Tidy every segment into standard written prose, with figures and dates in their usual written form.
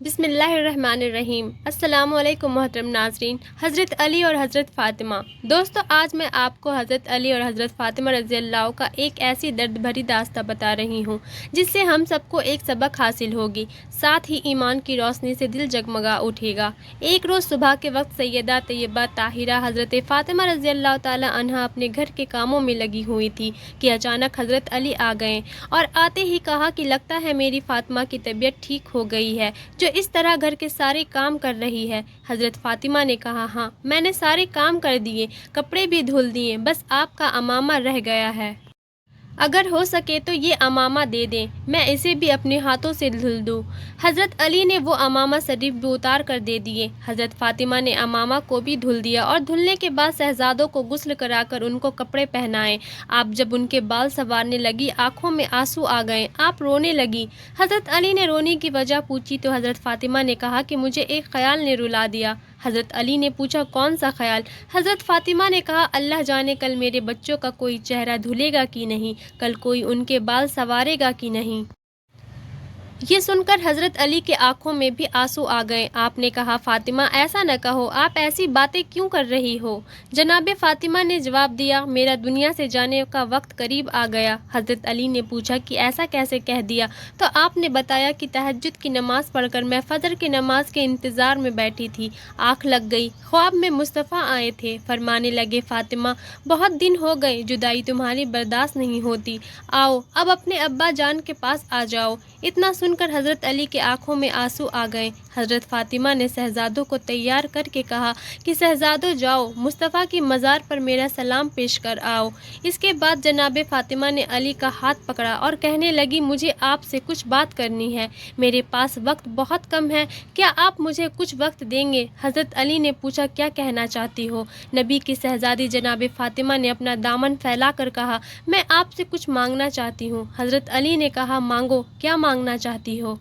بسم اللہ الرحمن الرحیم۔ السلام علیکم محترم ناظرین۔ حضرت علی اور حضرت فاطمہ۔ دوستو، آج میں آپ کو حضرت علی اور حضرت فاطمہ رضی اللہ کا ایک ایسی درد بھری داستان بتا رہی ہوں جس سے ہم سب کو ایک سبق حاصل ہوگی، ساتھ ہی ایمان کی روشنی سے دل جگمگا اٹھے گا۔ ایک روز صبح کے وقت سیدہ طیبہ طاہرہ حضرت فاطمہ رضی اللہ تعالی عنہا اپنے گھر کے کاموں میں لگی ہوئی تھی کہ اچانک حضرت علی آ گئے اور آتے ہی کہا کہ لگتا ہے میری فاطمہ کی طبیعت ٹھیک ہو گئی ہے، جو اس طرح گھر کے سارے کام کر رہی ہے۔ حضرت فاطمہ نے کہا، ہاں، میں نے سارے کام کر دیے، کپڑے بھی دھل دیے، بس آپ کا عمامہ رہ گیا ہے۔ اگر ہو سکے تو یہ عمامہ دے دیں، میں اسے بھی اپنے ہاتھوں سے دھل دوں۔ حضرت علی نے وہ عمامہ شریف بھی اتار کر دے دیے۔ حضرت فاطمہ نے عمامہ کو بھی دھل دیا اور دھلنے کے بعد شہزادوں کو غسل کرا کر ان کو کپڑے پہنائے۔ آپ جب ان کے بال سنوارنے لگی، آنکھوں میں آنسو آ گئے، آپ رونے لگی۔ حضرت علی نے رونے کی وجہ پوچھی تو حضرت فاطمہ نے کہا کہ مجھے ایک خیال نے رلا دیا۔ حضرت علی نے پوچھا، کون سا خیال؟ حضرت فاطمہ نے کہا، اللہ جانے کل میرے بچوں کا کوئی چہرہ دھلے گا کہ نہیں، کل کوئی ان کے بال سنوارے گا کہ نہیں۔ یہ سن کر حضرت علی کے آنکھوں میں بھی آنسو آ گئے۔ آپ نے کہا، فاطمہ ایسا نہ کہو، آپ ایسی باتیں کیوں کر رہی ہو؟ جناب فاطمہ نے جواب دیا، میرا دنیا سے جانے کا وقت قریب آ گیا۔ حضرت علی نے پوچھا کہ ایسا کیسے کہہ دیا؟ تو آپ نے بتایا کہ تہجد کی نماز پڑھ کر میں فجر کی نماز کے انتظار میں بیٹھی تھی، آنکھ لگ گئی، خواب میں مصطفیٰ آئے تھے، فرمانے لگے، فاطمہ بہت دن ہو گئے، جدائی تمہاری برداشت نہیں ہوتی، آؤ اب اپنے ابا جان کے پاس آ جاؤ۔ اتنا سن کر حضرت علی کے آنکھوں میں آنسو آ گئے۔ حضرت فاطمہ نے شہزادوں کو تیار کر کے کہا کہ شہزادوں جاؤ، مصطفیٰ کی مزار پر میرا سلام پیش کر آؤ۔ اس کے بعد جناب فاطمہ نے علی کا ہاتھ پکڑا اور کہنے لگی، مجھے آپ سے کچھ بات کرنی ہے، میرے پاس وقت بہت کم ہے، کیا آپ مجھے کچھ وقت دیں گے؟ حضرت علی نے پوچھا، کیا کہنا چاہتی ہو؟ نبی کی شہزادی جناب فاطمہ نے اپنا دامن پھیلا کر کہا، میں آپ سے کچھ مانگنا چاہتی ہوں۔ حضرت علی نے کہا، مانگو، کیا مانگنا چاہتی ہو؟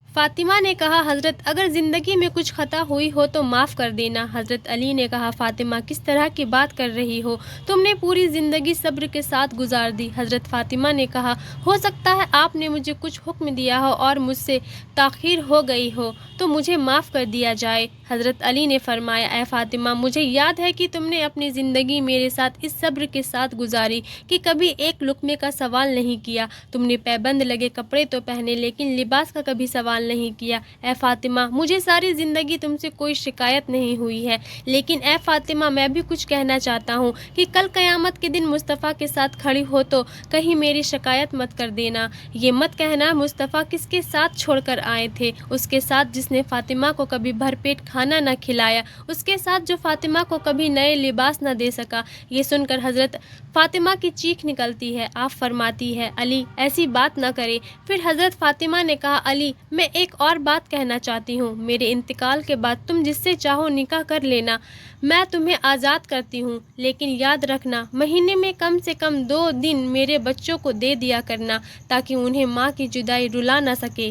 فاطمہ نے کہا، حضرت اگر زندگی میں کچھ خطا ہوئی ہو تو معاف کر دینا۔ حضرت علی نے کہا، فاطمہ کس طرح کی بات کر رہی ہو؟ تم نے پوری زندگی صبر کے ساتھ گزار دی۔ حضرت فاطمہ نے کہا، ہو سکتا ہے آپ نے مجھے کچھ حکم دیا ہو اور مجھ سے تاخیر ہو گئی ہو تو مجھے معاف کر دیا جائے۔ حضرت علی نے فرمایا، اے فاطمہ، مجھے یاد ہے کہ تم نے اپنی زندگی میرے ساتھ اس صبر کے ساتھ گزاری کہ کبھی ایک لقمے کا سوال نہیں کیا، تم نے پابند لگے کپڑے تو پہنے لیکن لباس کا کبھی سوال نہیں کیا۔ اے فاطمہ، مجھے ساری زندگی تم سے کوئی شکایت نہیں ہوئی ہے، لیکن اے فاطمہ، میں بھی کچھ کہنا چاہتا ہوں کہ کل قیامت کے دن مصطفیٰ کے ساتھ کھڑی ہو تو کہیں میری شکایت مت کر دینا، یہ مت کہنا مصطفیٰ کس کے ساتھ چھوڑ کر آئے تھے، اس کے ساتھ جس نے فاطمہ کو کبھی بھر پیٹ کھانا نہ کھلایا، اس کے ساتھ جو فاطمہ کو کبھی نئے لباس نہ دے سکا۔ یہ سن کر حضرت فاطمہ کی چیخ نکلتی ہے۔ آپ فرماتی ہے، علی ایسی بات نہ کرے۔ پھر حضرت فاطمہ نے کہا، علی میں ایک اور بات کہنا چاہتی ہوں، میرے انتقال کے بعد تم جس سے چاہو نکاح کر لینا، میں تمہیں آزاد کرتی ہوں، لیکن یاد رکھنا مہینے میں کم سے کم 2 دن میرے بچوں کو دے دیا کرنا تاکہ انہیں ماں کی جدائی رلا نہ سکے۔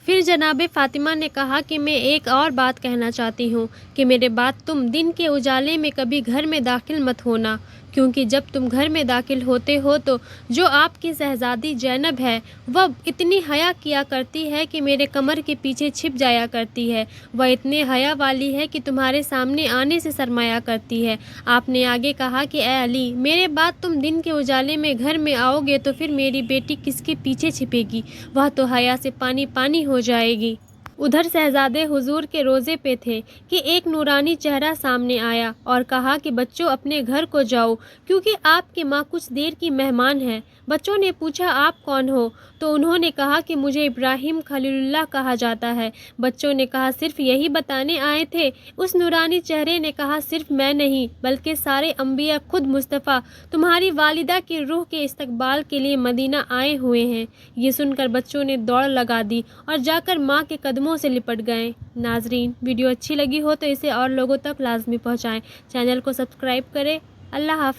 پھر جناب فاطمہ نے کہا کہ میں ایک اور بات کہنا چاہتی ہوں کہ میرے بعد تم دن کے اجالے میں کبھی گھر میں داخل مت ہونا، کیونکہ جب تم گھر میں داخل ہوتے ہو تو جو آپ کی شہزادی زینب ہے وہ اتنی حیا کیا کرتی ہے کہ میرے کمر کے پیچھے چھپ جایا کرتی ہے، وہ اتنے حیا والی ہے کہ تمہارے سامنے آنے سے شرمایا کرتی ہے۔ آپ نے آگے کہا کہ اے علی، میرے بعد تم دن کے اجالے میں گھر میں آؤ گے تو پھر میری بیٹی کس کے پیچھے چھپے گی؟ وہ تو حیا سے پانی پانی ہو جائے گی۔ ادھر شہزادے حضور کے روضے پہ تھے کہ ایک نورانی چہرہ سامنے آیا اور کہا کہ بچوں اپنے گھر کو جاؤ کیونکہ آپ کی ماں کچھ دیر کی مہمان ہے۔ بچوں نے پوچھا، آپ کون ہو؟ تو انہوں نے کہا کہ مجھے ابراہیم خلیل اللہ کہا جاتا ہے۔ بچوں نے کہا، صرف یہی بتانے آئے تھے؟ اس نورانی چہرے نے کہا، صرف میں نہیں بلکہ سارے انبیاء، خود مصطفیٰ تمہاری والدہ کی روح کے استقبال کے لیے مدینہ آئے ہوئے ہیں۔ یہ سن کر بچوں نے دوڑ لگا دی اور جا کر ماں کے قدموں سے لپٹ گئے۔ ناظرین، ویڈیو اچھی لگی ہو تو اسے اور لوگوں تک لازمی پہنچائیں، چینل کو سبسکرائب کریں۔ اللہ حافظ۔